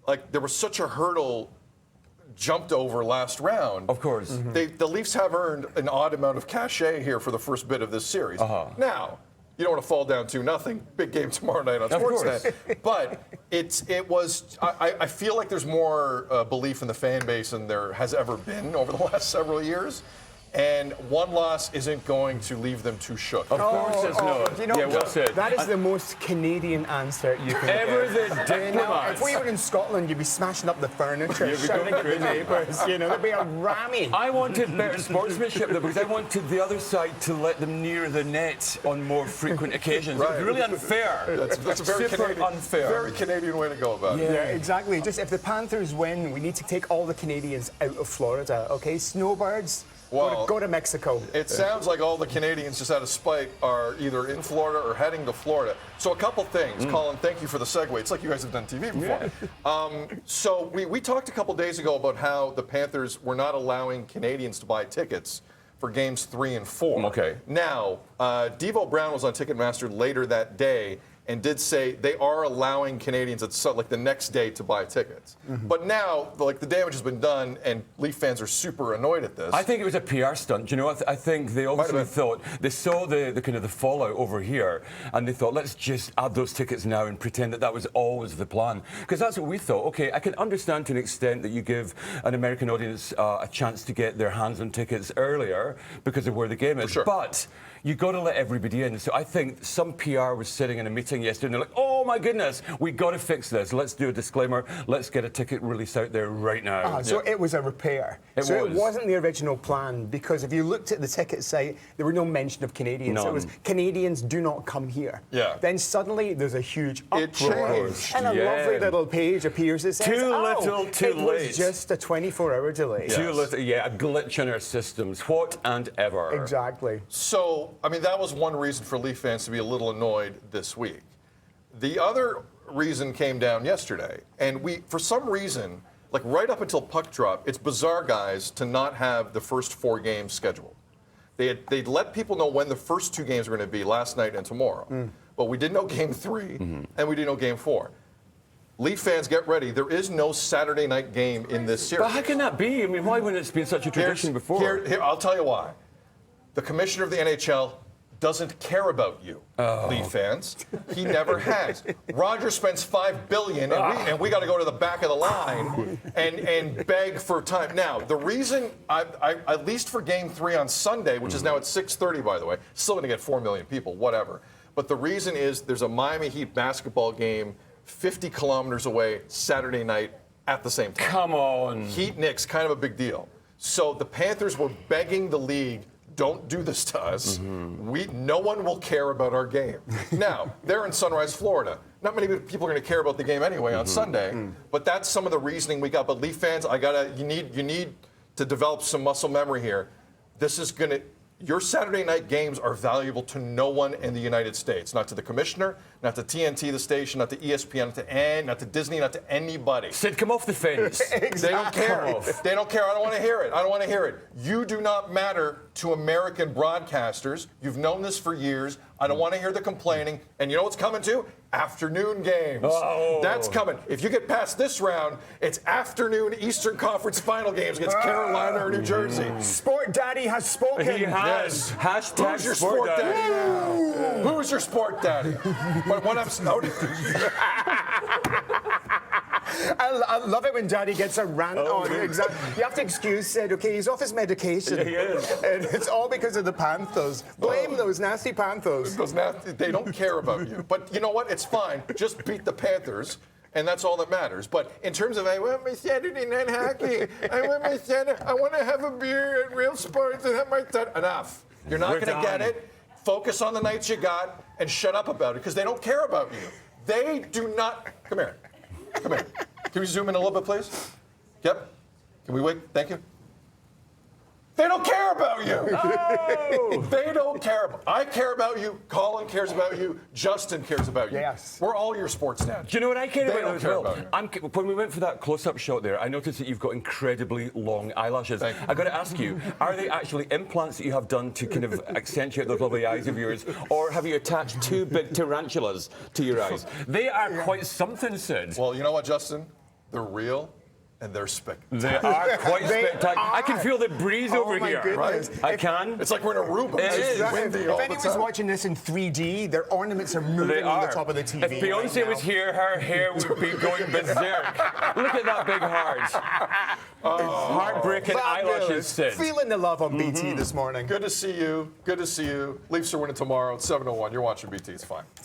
like there was such a hurdle jumped over last round. Of course. The Leafs have earned an odd amount of cachet here for the first bit of this series. Now, you don't want to fall down 2-0. Big game tomorrow night on Sportsnet. But I feel like there's more belief in the fan base than there has ever been over the last several years. And one loss isn't going to leave them too shook. Of course it's not. You know, well said. That is the most Canadian answer you can Ever give. the diplomats. If we were in Scotland, you'd be smashing up the furniture, shouting at the neighbours. You know, there'd be a rammy. I wanted better sportsmanship, though, because I wanted the other side to let them near the net on more frequent occasions. Right. It's really unfair. That's a very very Canadian way to go about it. Yeah, exactly. Just if the Panthers win, we need to take all the Canadians out of Florida, okay? Snowbirds, go to Mexico. It sounds like all the Canadians, just out of spite, are either in Florida or heading to Florida. So a couple things. Colin, thank you for the segue. It's like you guys have done TV before. Yeah. So we talked a couple days ago about how the Panthers were not allowing Canadians to buy tickets for games 3 and 4. Okay. Now, Devo Brown was on Ticketmaster later that day and did say they are allowing Canadians at like the next day to buy tickets. But now, like the damage has been done, and Leaf fans are super annoyed at this. I think it was a PR stunt. You know, I think they obviously thought they saw the kind of the fallout over here, and they thought, let's just add those tickets now and pretend that was always the plan. Because that's what we thought. Okay, I can understand to an extent that you give an American audience a chance to get their hands on tickets earlier because of where the game is. Sure. But you got to let everybody in. So I think some PR was sitting in a meeting yesterday and they're like, oh my goodness, we got to fix this. Let's do a disclaimer. Let's get a ticket release out there right now. So it was a repair. It wasn't the original plan, because if you looked at the ticket site, there were no mention of Canadians. None. It was Canadians do not come here. Yeah. Then suddenly there's a huge It uproar. changed. And a lovely little page appears that says, Too little, too late. It was just a 24-hour delay. Too little, a glitch in our systems. What and ever. Exactly. So, I mean, that was one reason for Leaf fans to be a little annoyed this week. The other reason came down yesterday, and for some reason, like right up until puck drop, it's bizarre, guys, to not have the first 4 games scheduled. They'd let people know when the first 2 games were going to be, last night and tomorrow. But we didn't know game 3, and we didn't know game 4. Leaf fans, get ready. There is no Saturday night game in this series. But how can that be? I mean, why wouldn't it been such a tradition before? Here, I'll tell you why. The commissioner of the NHL doesn't care about you, Leaf fans. He never has. Roger spends $5 billion, and we got to go to the back of the line and beg for time. Now, the reason, at least for Game 3 on Sunday, which is now at 6:30, by the way, still going to get 4 million people, whatever. But the reason is there's a Miami Heat basketball game 50 kilometers away Saturday night at the same time. Come on. Heat Knicks, kind of a big deal. So the Panthers were begging the league, don't do this to us. No one will care about our game. Now, they're in Sunrise, Florida. Not many people are going to care about the game anyway on Sunday, but that's some of the reasoning we got. But Leaf fans, you need to develop some muscle memory here. This is going to. Your Saturday night games are valuable to no one in the United States. Not to the commissioner, not to TNT, the station, not to ESPN, not to Disney, not to anybody. Sid, come off the fence. Exactly. They don't care. They don't care. I don't want to hear it. I don't want to hear it. You do not matter to American broadcasters. You've known this for years. I don't want to hear the complaining. And you know what's coming too? Afternoon games. Oh. That's coming. If you get past this round, it's afternoon Eastern Conference final games against Carolina or New Jersey. Sport Daddy has spoken. He has. Yes. Hashtag Who's your sport daddy now? Who's your sport daddy? When I'm snowed. I love it when Daddy gets a rant on. Exactly. You have to excuse Sid, okay? He's off his medication. Yeah, he is. And it's all because of the Panthers. Blame those nasty Panthers. They don't care about you. But you know what? It's fine. Just beat the Panthers. And that's all that matters. But in terms of, I want my Saturday night hockey. I want to have a beer at Real Sports and have my enough. You're not going to get it. Focus on the nights you got and shut up about it because they don't care about you. They do not. Come here. Come here. Can we zoom in a little bit, please? Yep. Can we wait? Thank you. They don't care about you. Oh. They don't care. I care about you. Colin cares about you. Justin cares about you. Yes. We're all your sports dads. Do you know what I care They about don't as care well? about you. When we went for that close-up shot there, I noticed that you've got incredibly long eyelashes. Thank you. I got to ask you, are they actually implants that you have done to kind of accentuate those lovely eyes of yours, or have you attached 2 big tarantulas to your eyes? They are quite something, Sid. Well, you know what, Justin? They're real, and they're spectacular. They are quite They spectacular. I can are. feel the breeze Oh over my here. goodness. I can. It's like we're in Aruba. It It's is. just windy all If the anyone's time. watching this in 3D, their ornaments are moving They on are. the top of the TV. If Beyonce right was here, her hair would be going berserk. Look at that big heart. Heartbreaking eyelashes, Sid. Feeling the love on BT this morning. Good to see you. Good to see you. Leafs are winning tomorrow at 7:01. You're watching BT. It's fine.